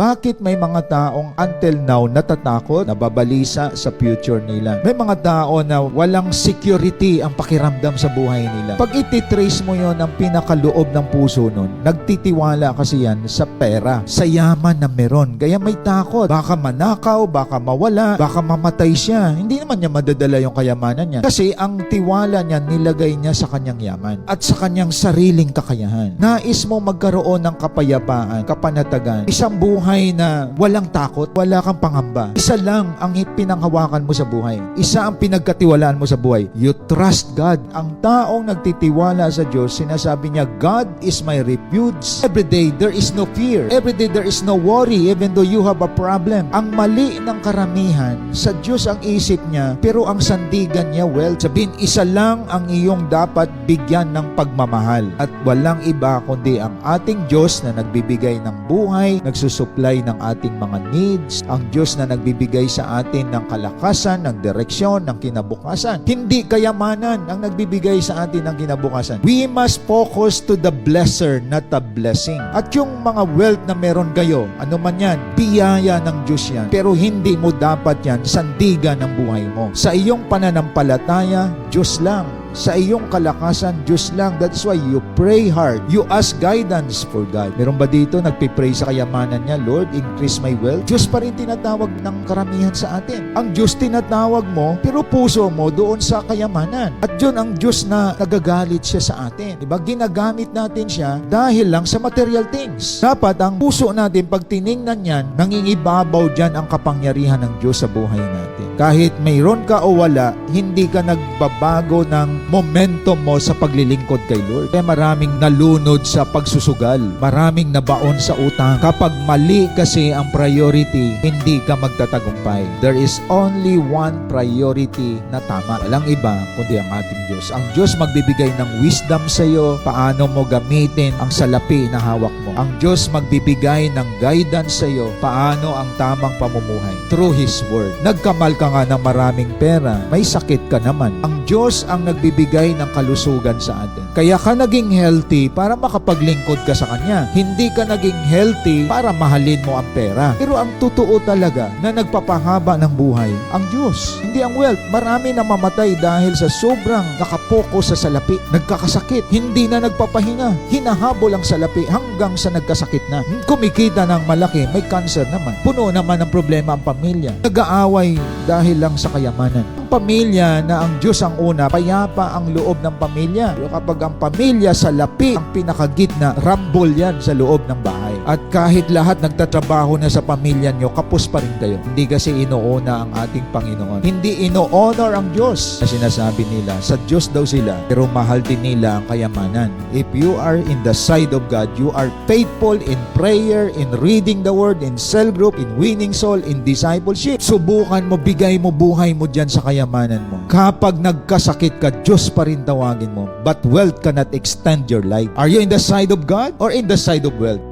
Bakit may mga taong until now natatakot, nababalisa sa future nila? May mga tao na walang security ang pakiramdam sa buhay nila. Pag ititrace mo yon ang pinakaloob ng puso nun, nagtitiwala kasi yan sa pera, sa yaman na meron. Kaya may takot. Baka manakaw, baka mawala, baka mamatay siya. Hindi naman niya madadala yung kayamanan niya. Kasi ang tiwala niya nilagay niya sa kanyang yaman at sa kanyang sariling kakayahan. Nais mo magkaroon ng kapayapaan, kapanatagan, isang buhay na walang takot, wala kang pangamba. Isa lang ang pinanghawakan mo sa buhay. Isa ang pinagkatiwalaan mo sa buhay. You trust God. Ang taong nagtitiwala sa Diyos, sinasabi niya, God is my refuge. Every day, there is no fear. Every day, there is no worry, even though you have a problem. Ang mali ng karamihan, sa Diyos ang isip niya, pero ang sandigan niya, well, sabihin, isa lang ang iyong dapat bigyan ng pagmamahal. At walang iba kundi ang ating Diyos na nagbibigay ng buhay, nagsusupply ng ating mga needs, ang Diyos na nagbibigay sa atin ng kalakasan, ng direksyon, ng kinabukasan. Hindi kayamanan ang nagbibigay sa atin ng kinabukasan. We must focus to the blesser, not the blessing. At yung mga wealth na meron kayo, ano man yan, biyaya ng Diyos yan. Pero hindi mo dapat yan sandigan ng buhay mo. Sa iyong pananampalataya, Diyos lang. Sa iyong kalakasan, Diyos lang. That's why you pray hard. You ask guidance for God. Meron ba dito nagpipray sa kayamanan niya, Lord, increase my wealth? Diyos pa rin tinatawag ng karamihan sa atin. Ang Diyos tinatawag mo, pero puso mo doon sa kayamanan. At yun ang Diyos na nagagalit siya sa atin. Diba? Ginagamit natin siya dahil lang sa material things. Dapat ang puso natin, pag tiningnan yan, nangingibabaw dyan ang kapangyarihan ng Diyos sa buhay natin. Kahit mayroon ka o wala, hindi ka nagbabago ng momentum mo sa paglilingkod kay Lord. Kaya maraming nalunod sa pagsusugal, maraming nabaon sa utang. Kapag mali kasi ang priority, hindi ka magtatagumpay. There is only one priority na tama. Walang iba kundi ang ating Diyos. Ang Diyos magbibigay ng wisdom sa iyo, paano mo gamitin ang salapi na hawak mo. Ang Diyos magbibigay ng guidance sa iyo, paano ang tamang pamumuhay. Through His Word. Nagkamal ka nga ng maraming pera, may sakit ka naman. Ang Diyos ang nagbibigay ng kalusugan sa atin. Kaya ka naging healthy para makapaglingkod ka sa Kanya. Hindi ka naging healthy para mahalin mo ang pera. Pero ang totoo talaga na nagpapahaba ng buhay, ang Diyos. Hindi ang wealth. Marami na mamatay dahil sa sobrang nakapokus sa salapi. Nagkakasakit. Hindi na nagpapahinga. Hinahabol ang salapi hanggang sa nagkasakit na. Kumikita ng malaki, may cancer naman. Puno naman ng problema ang pamilya. Nag-aaway dahil lang sa kayamanan. Ang pamilya na ang Diyos ang una, payapa ang loob ng pamilya. Pero kapag ang pamilya sa lapi, ang pinakagitna, rambol yan sa loob ng bahay. At kahit lahat nagtatrabaho na sa pamilya nyo, kapos pa rin kayo. Hindi kasi inuuna ang ating Panginoon. Hindi ino-honor ang Diyos. Na sinasabi nila, sa Diyos daw sila, pero mahal din nila ang kayamanan. If you are in the side of God, you are faithful in prayer, in reading the Word, in cell group, in winning soul, in discipleship. Subukan mo, bigay mo buhay mo dyan sa kayamanan mo. Kapag nagkasakit ka, Diyos pa rin tawagin mo. But wealth cannot extend your life. Are you in the side of God or in the side of wealth?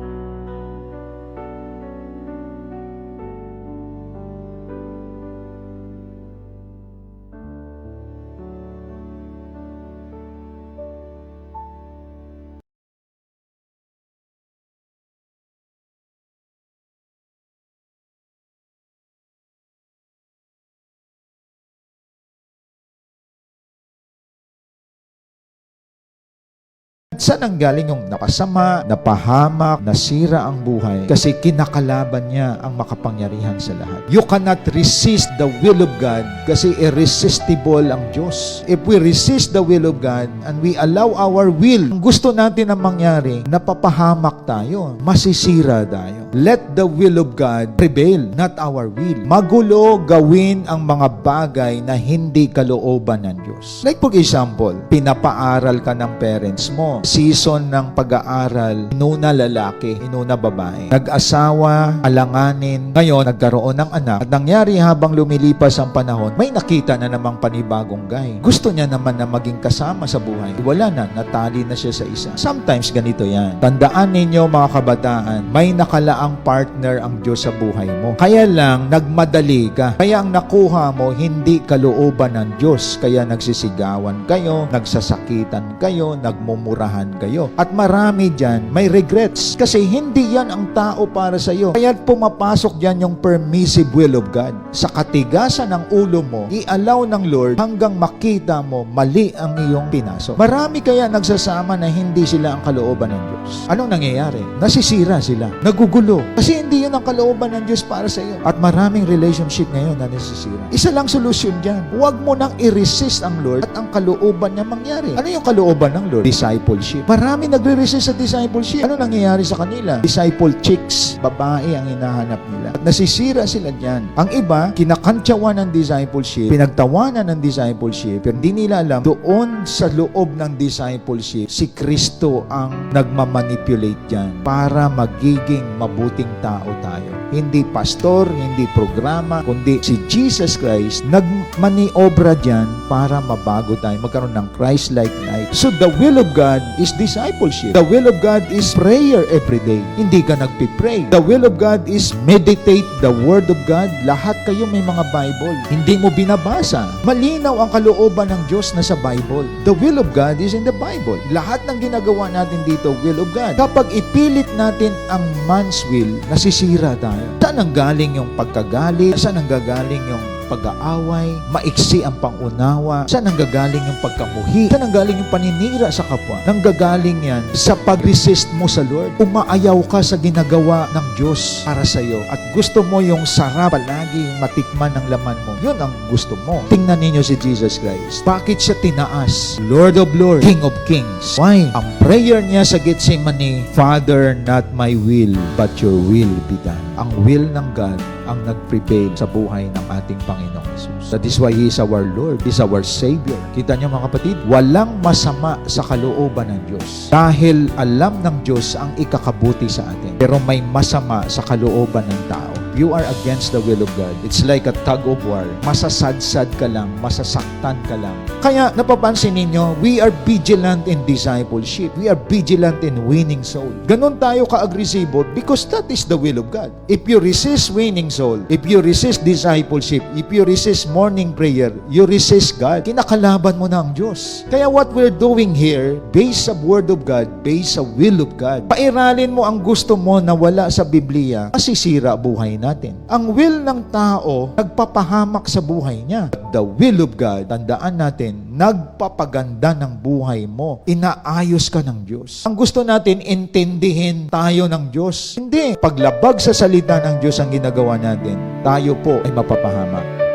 Saan ang galing yung napasama, napahamak, nasira ang buhay? Kasi kinakalaban niya ang makapangyarihan sa lahat. You cannot resist the will of God kasi irresistible ang Diyos. If we resist the will of God and we allow our will, ang gusto natin na mangyari, napapahamak tayo, masisira tayo. Let the will of God prevail, not our will. Magulo gawin ang mga bagay na hindi kalooban ng Diyos. Like for example, pinapaaral ka ng parents mo. Season ng pag-aaral, inuna lalaki, inuna babae. Nag-asawa, alanganin, ngayon nagkaroon ng anak. At nangyari habang lumilipas ang panahon, may nakita na namang panibagong guy. Gusto niya naman na maging kasama sa buhay. Wala na, natali na siya sa isa. Sometimes ganito yan. Tandaan ninyo mga kabataan, may nakalaan ang partner ang Diyos sa buhay mo. Kaya lang, nagmadali ka. Kaya ang nakuha mo, hindi kalooban ng Diyos. Kaya nagsisigawan kayo, nagsasakitan kayo, nagmumurahan kayo. At marami dyan, may regrets. Kasi hindi yan ang tao para sa iyo. Kaya pumapasok dyan yung permissive will of God. Sa katigasan ng ulo mo, i-allow ng Lord hanggang makita mo mali ang iyong pinasok. Marami kaya nagsasama na hindi sila ang kalooban ng Diyos. Anong nangyayari? Nasisira sila. Nagugulo. Kasi hindi yun ang kalooban ng Diyos para sa iyo. At maraming relationship ngayon na nasisira. Isa lang solusyon dyan. Huwag mo nang i-resist ang Lord at ang kalooban niya mangyari. Ano yung kalooban ng Lord? Discipleship. Marami nagre-resist sa discipleship. Ano nangyayari sa kanila? Disciple chicks. Babae ang hinahanap nila. At nasisira sila dyan. Ang iba, kinakantsawan ng discipleship, pinagtawanan ng discipleship, pero hindi nila alam, doon sa loob ng discipleship, si Kristo ang nagmamanipulate dyan para magiging mabuting tao tayo. Hindi pastor, hindi programa, kundi si Jesus Christ nagmaniobra dyan para mabago tayo, magkaroon ng Christ-like life. So the will of God is discipleship. The will of God is prayer every day. Hindi ka nagpipray. The will of God is meditate the Word of God. Lahat kayo may mga Bible. Hindi mo binabasa. Malinaw ang kalooban ng Diyos na sa Bible. The will of God is in the Bible. Lahat ng ginagawa natin dito, will of God. Kapag ipilit natin ang man's will, nasisira tayo. Saan ang galing yung pagkagalit? Saan ang gagaling yung pag-aaway, maiksi ang pangunawa, saan nanggagaling yung pagkamuhi, saan nanggaling yung paninira sa kapwa, nanggagaling yan sa pag-resist mo sa Lord. Umaayaw ka sa ginagawa ng Diyos para sa iyo at gusto mo yung sarap palagi matikman ng laman mo. Yun ang gusto mo. Tingnan ninyo si Jesus Christ. Bakit siya tinaas? Lord of Lords, King of Kings. Why? Ang prayer niya sa Gethsemane, Father, not my will, but your will be done. Ang will ng God ang nag-prevail sa buhay ng ating Panginoong Jesus. That is why He is our Lord. He is our Savior. Kita niyo mga kapatid, walang masama sa kalooban ng Diyos. Dahil alam ng Diyos ang ikakabuti sa atin. Pero may masama sa kalooban ng tao. You are against the will of God. It's like a tug of war. Masasadsad ka lang, masasaktan ka lang. Kaya napapansin ninyo, we are vigilant in discipleship. We are vigilant in winning soul. Ganon tayo ka-agresibo because that is the will of God. If you resist winning soul, if you resist discipleship, if you resist morning prayer, you resist God. Kinakalaban mo na ang Diyos. Kaya what we're doing here, based sa Word of God, based sa will of God, pairalin mo ang gusto mo na wala sa Biblia, masisira buhay natin. Ang will ng tao, nagpapahamak sa buhay niya. The will of God, tandaan natin, nagpapaganda ng buhay mo. Inaayos ka ng Diyos. Ang gusto natin, intindihin tayo ng Diyos. Hindi. Paglabag sa salita ng Diyos ang ginagawa natin, tayo po ay mapapahamak.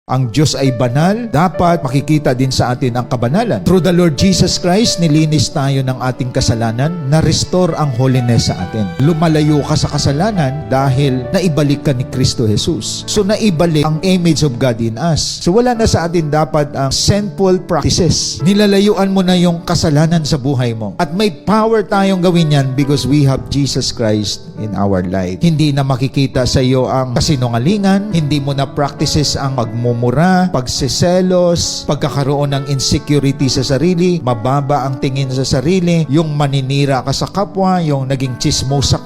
Ang Diyos ay banal, dapat makikita din sa atin ang kabanalan. Through the Lord Jesus Christ, nilinis tayo ng ating kasalanan, na-restore ang holiness sa atin. Lumalayo ka sa kasalanan dahil naibalik ka ni Kristo Jesus. So naibalik ang image of God in us. So wala na sa atin dapat ang sinful practices. Nilalayuan mo na yung kasalanan sa buhay mo. At may power tayong gawin yan because we have Jesus Christ in our life. Hindi na makikita sa iyo ang kasinungalingan, hindi mo na practices ang pagmumura, pagsiselos, pagkakaroon ng insecurity sa sarili, mababa ang tingin sa sarili, yung maninira ka sa kapwa, yung naging chismoso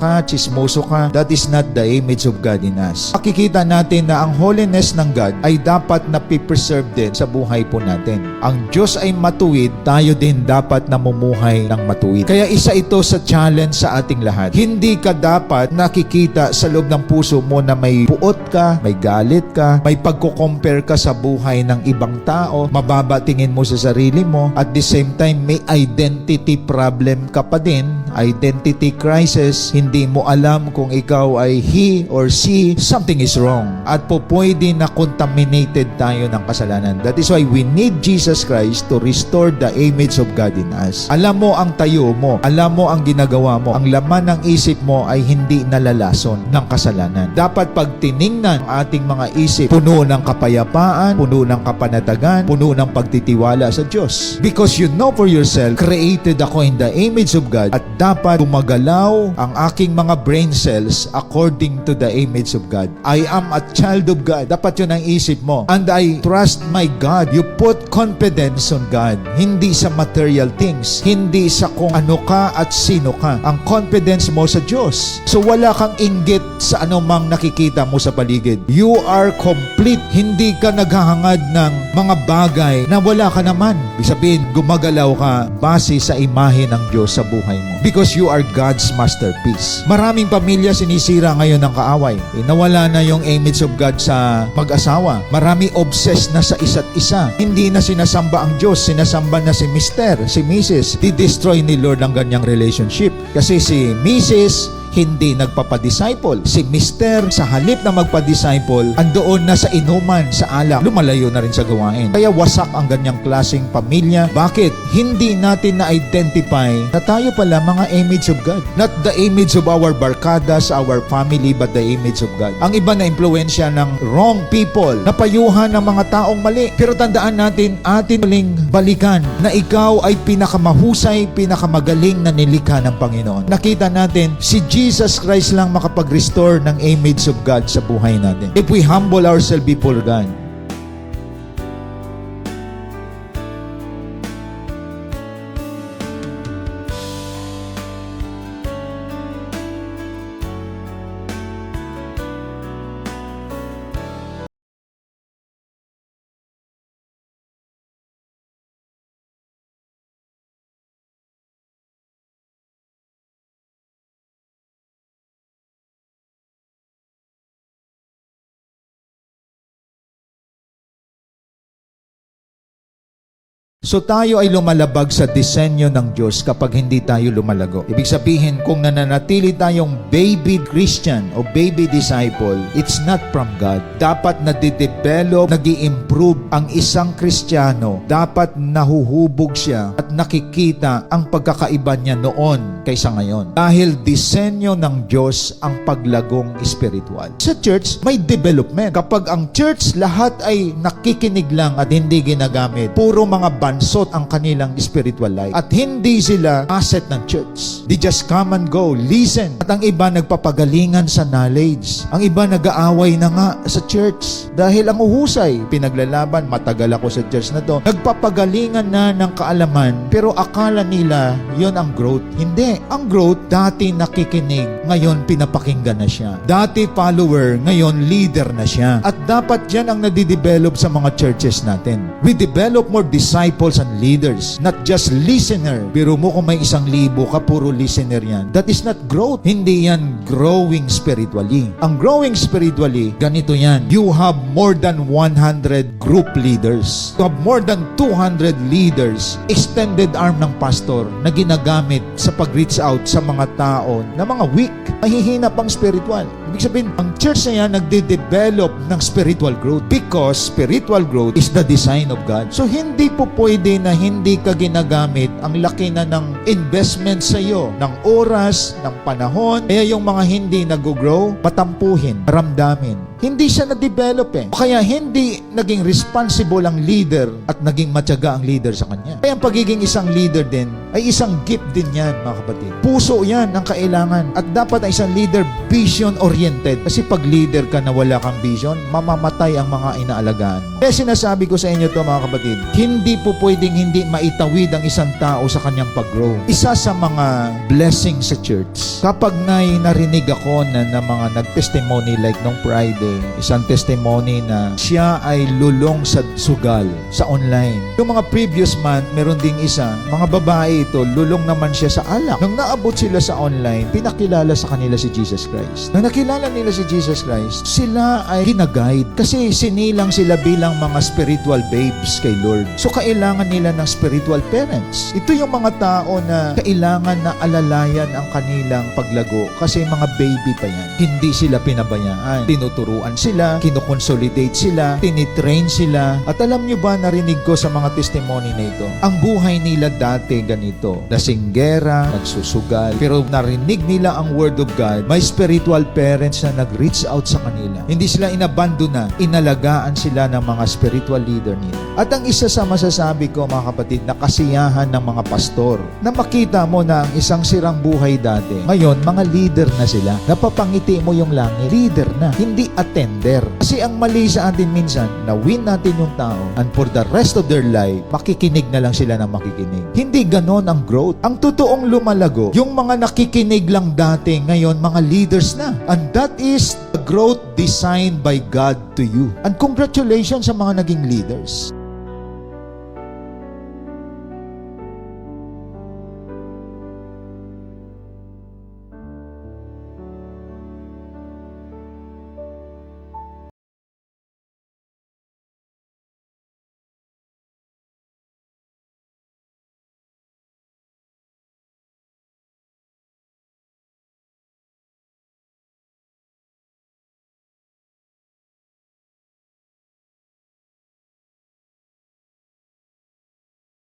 ka, that is not the image of God in us. Makikita natin na ang holiness ng God ay dapat na preserve din sa buhay po natin. Ang Diyos ay matuwid, tayo din dapat namumuhay ng matuwid. Kaya isa ito sa challenge sa ating lahat. Hindi ka dapat nakikita sa loob ng puso mo na may puot ka, may galit ka, may pagko-compare compare ka sa buhay ng ibang tao, mababa tingin mo sa sarili mo, at the same time may identity problem ka pa din, identity crisis, hindi mo alam kung ikaw ay he or she, something is wrong. At po pwede na contaminated tayo ng kasalanan. That is why we need Jesus Christ to restore the image of God in us. Alam mo ang tayo mo, alam mo ang ginagawa mo, ang laman ng isip mo ay hindi nalalason ng kasalanan. Dapat pag tiningnan ang ating mga isip, puno ng kapayapaan, puno ng kapanatagan, puno ng pagtitiwala sa Diyos. Because you know for yourself, created ako in the image of God, at dapat gumagalaw ang aking mga brain cells according to the image of God. I am a child of God. Dapat yun ang isip mo. And I trust my God. You put confidence on God. Hindi sa material things. Hindi sa kung ano ka at sino ka. Ang confidence mo sa Diyos. So wala kang inggit sa anumang nakikita mo sa paligid. You are complete. Hindi ka naghahangad ng mga bagay na wala ka naman. Ibig sabihin, gumagalaw ka base sa imahe ng Diyos sa buhay mo. Because you are God's masterpiece. Maraming pamilya sinisira ngayon ng kaaway. Nawala na yung image of God sa mag-asawa. Marami obsessed na sa isa't isa. Hindi na sinasamba ang Diyos. Sinasamba na si Mr., si Mrs. Di-destroy ni Lord ang ganyang relationship. Kasi si Mrs. hindi nagpapadisciple. Si Mr. sa halip na magpadisciple, andoon na sa inuman, sa alak, lumalayo na rin sa gawain. Kaya wasak ang ganyang klaseng pamilya. Bakit? Hindi natin na-identify na tayo pala mga image of God. Not the image of our barkadas, our family, but the image of God. Ang iba na impluensya ng wrong people, napayuhan ng mga taong mali. Pero tandaan natin, atin muling balikan na ikaw ay pinakamahusay, pinakamagaling na nilikha ng Panginoon. Nakita natin, si Jesus Christ lang makapag-restore ng image of God sa buhay natin. If we humble ourselves before God. So tayo ay lumalabag sa disenyo ng Diyos kapag hindi tayo lumalago. Ibig sabihin, kung nananatili tayong baby Christian o baby disciple, it's not from God. Dapat nadidevelop, nag-i-improve ang isang Kristiyano. Dapat nahuhubog siya at nakikita ang pagkakaiba niya noon kaysa ngayon. Dahil disenyo ng Diyos ang paglagong spiritual. Sa church, may development. Kapag ang church lahat ay nakikinig lang at hindi ginagamit, puro mga bansot ang kanilang spiritual life. At hindi sila asset ng church. They just come and go, listen. At ang iba nagpapagalingan sa knowledge. Ang iba nag-aaway na nga sa church. Dahil ang uhusay, pinaglalaban, matagal ako sa church na to. Nagpapagalingan na ng kaalaman, pero akala nila yon ang growth. Hindi. Ang growth, dati nakikinig, ngayon pinapakinggan na siya. Dati follower, ngayon leader na siya. At dapat yan ang nadidevelop sa mga churches natin. We develop more disciples and leaders, not just listener. Biro mo kung may 1,000 ka, puro listener yan. That is not growth. Hindi yan growing spiritually. Ang growing spiritually, ganito yan. You have more than 100 group leaders. You have more than 200 leaders. Extended arm ng pastor na ginagamit sa pag-reach out sa mga tao na mga weak. Mahihina pang spiritual. Ibig sabihin, ang church na yan nagde-develop ng spiritual growth because spiritual growth is the design of God. So, hindi po pwede na hindi ka ginagamit ang laki na ng investment sa iyo, ng oras, ng panahon. Kaya yung mga hindi nag-grow, patampuhin, ramdamin. Hindi siya na-develop eh. Kaya hindi naging responsible ang leader at naging matyaga ang leader sa kanya. Kaya ang pagiging isang leader din ay isang gift din yan, mga kapatid. Puso yan ang kailangan. At dapat ang isang leader vision-oriented. Kasi pag leader ka na wala kang vision, mamamatay ang mga inaalagaan mo. Kaya sinasabi ko sa inyo to, mga kapatid, hindi po pwedeng hindi maitawid ang isang tao sa kanyang pag-grow. Isa sa mga blessing sa church, kapag narinig ako na mga nag-testimony like nung Friday, isang testimony na siya ay lulong sa sugal sa online. Yung mga previous month, meron ding isa, mga babae ito, lulong naman siya sa alak. Nung naabot sila sa online, pinakilala sa kanila si Jesus Christ. Nung nakilala nakilala nila si Jesus Christ, sila ay ginaguide kasi sinilang sila bilang mga spiritual babes kay Lord. So kailangan nila ng spiritual parents. Ito yung mga tao na kailangan na alalayan ang kanilang paglago kasi mga baby pa yan. Hindi sila pinabayaan. Tinuturuan sila, kinoconsolidate sila, tinitrain sila. At alam nyo ba, narinig ko sa mga testimony na ito, ang buhay nila dati ganito, lasinggera, nagsusugal, pero narinig nila ang word of God, may spiritual parents na nag-reach out sa kanila. Hindi sila inabandona, inalagaan sila ng mga spiritual leader nila. At ang isa sa masasabi ko, mga kapatid, na kasiyahan ng mga pastor, na makita mo na ang isang sirang buhay dati, ngayon, mga leader na sila. Napapangiti mo yung langit, leader na, hindi attender. Kasi ang mali sa atin minsan, na win natin yung tao, and for the rest of their life, makikinig na lang sila na makikinig. Hindi ganon ang growth. Ang totoong lumalago, yung mga nakikinig lang dati, ngayon, mga leaders na. And that is the growth designed by God to you. And congratulations sa mga naging leaders.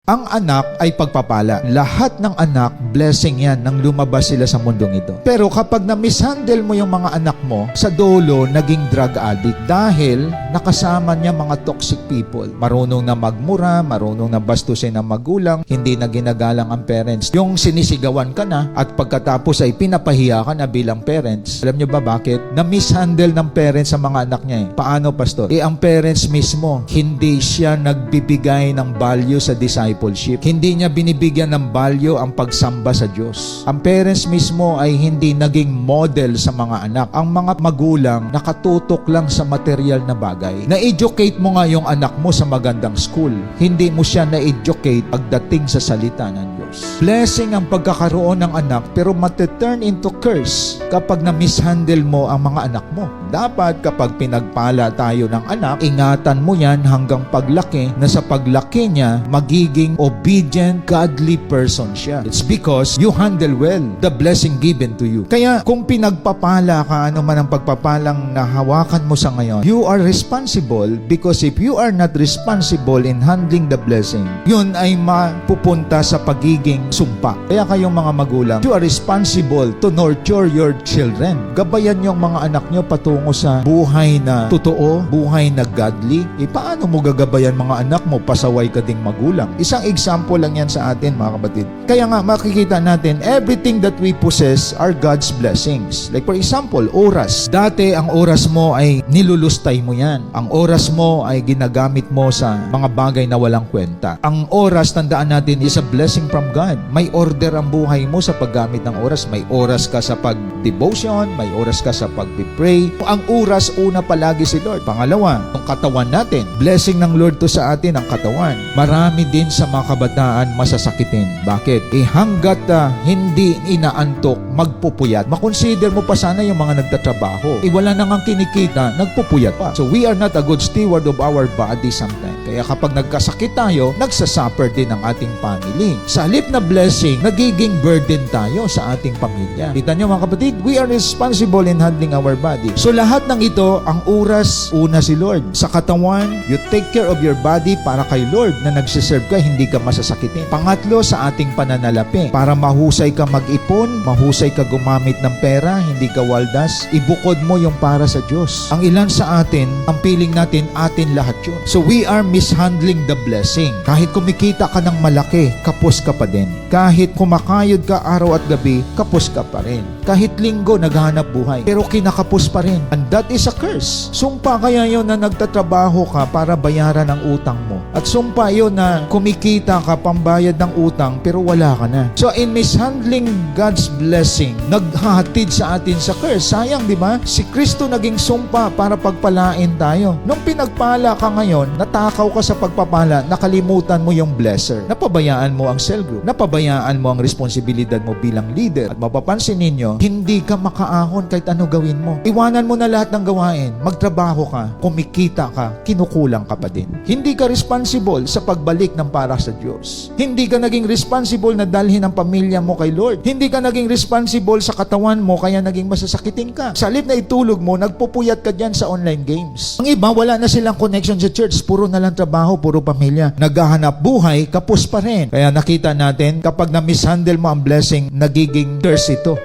Ang anak ay pagpapala. Lahat ng anak, blessing yan nang lumabas sila sa mundong ito. Pero kapag na-mishandle mo yung mga anak mo, sa dulo, naging drug addict. Dahil nakasama niya mga toxic people. Marunong na magmura, marunong na bastusin ang magulang, hindi na ginagalang ang parents. Yung sinisigawan ka na at pagkatapos ay pinapahiya ka na bilang parents. Alam niyo ba bakit? Na-mishandle ng parents sa mga anak niya. Paano, pastor? Ang parents mismo, hindi siya nagbibigay ng value sa disciple. Hindi niya binibigyan ng value ang pagsamba sa Diyos. Ang parents mismo ay hindi naging model sa mga anak. Ang mga magulang nakatutok lang sa material na bagay. Na-educate mo nga yung anak mo sa magandang school. Hindi mo siya na-educate pagdating sa salita ng Diyos. Blessing ang pagkakaroon ng anak pero mate-turn into curse kapag na-mishandle mo ang mga anak mo. Dapat kapag pinagpala tayo ng anak, ingatan mo yan hanggang paglaki na sa paglaki niya, magiging obedient, godly person siya. It's because you handle well the blessing given to you. Kaya kung pinagpapala ka, ano man ang pagpapalang nahawakan mo sa ngayon, you are responsible because if you are not responsible in handling the blessing, yun ay mapupunta sa pagiging sumpa. Kaya kayong mga magulang, you are responsible to nurture your children. Gabayan yung mga anak nyo patungo sa buhay na totoo, buhay na godly. Paano mo gagabayan mga anak mo? Pasaway ka ding magulang. Isang example lang yan sa atin, mga kapatid. Kaya nga, makikita natin, everything that we possess are God's blessings. Like for example, oras. Dati, ang oras mo ay nilulustay mo yan. Ang oras mo ay ginagamit mo sa mga bagay na walang kwenta. Ang oras, tandaan natin, is a blessing from God. May order ang buhay mo sa paggamit ng oras. May oras ka sa pag-devotion, may oras ka sa pag-pray. Ang oras, una palagi si Lord. Pangalawa, ang katawan natin. Blessing ng Lord to sa atin ang katawan. Marami din sa mga kabataan masasakitin. Bakit? Hanggat hindi inaantok, magpupuyat. Makonsider mo pa sana yung mga nagtatrabaho. Wala nang ang kinikita, nagpupuyat pa. So we are not a good steward of our body sometimes. Kaya kapag nagkasakit tayo, nagsasuffer din ang ating family. Sa halip na blessing, nagiging burden tayo sa ating pamilya. Kita niyo mga kapatid, we are responsible in handling our body. So lahat ng ito, ang oras, una si Lord. Sa katawan, you take care of your body para kay Lord na nagsiserve ka, hindi ka masasakitin. Pangatlo, sa ating pananalapi. Para mahusay ka mag-ipon, mahusay ka gumamit ng pera, hindi ka waldas, ibukod mo yung para sa Diyos. Ang ilan sa atin, ang piling natin, atin lahat yun. So we are mishandling the blessing. Kahit kumikita ka ng malaki, kapos ka pa din. Kahit kumakayod ka araw at gabi, kapos ka pa rin. Kahit linggo, naghahanap buhay, pero kinakapos pa rin. And that is a curse. Sumpa kaya yun na nagtatrabaho ka para bayaran ang utang mo. At sumpa yun na kumikita ka pambayad ng utang, pero wala ka na. So in mishandling God's blessing, naghahatid sa atin sa curse. Sayang, di ba? Si Kristo naging sumpa para pagpalain tayo. Nung pinagpala ka ngayon, natakaw ka sa pagpapala, nakalimutan mo yung blesser. Napabayaan mo ang cell group. group. Napabayaan mo ang responsibilidad mo bilang leader. At mapapansin ninyo, hindi ka makaahon kahit ano gawin mo. Iwanan mo na lahat ng gawain. Magtrabaho ka, kumikita ka, kinukulang ka pa din. Hindi ka responsible sa pagbalik ng para sa Diyos. Hindi ka naging responsible na dalhin ang pamilya mo kay Lord. Hindi ka naging responsible sa katawan mo kaya naging masasakitin ka. Sa halip na itulog mo, nagpupuyat ka dyan sa online games. Ang iba, wala na silang connection sa church. Puro na lang trabaho, puro pamilya. Naghahanap buhay, kapos pa rin. Kaya nakita natin, kapag na-mishandle mo ang blessing, nagiging curse ito.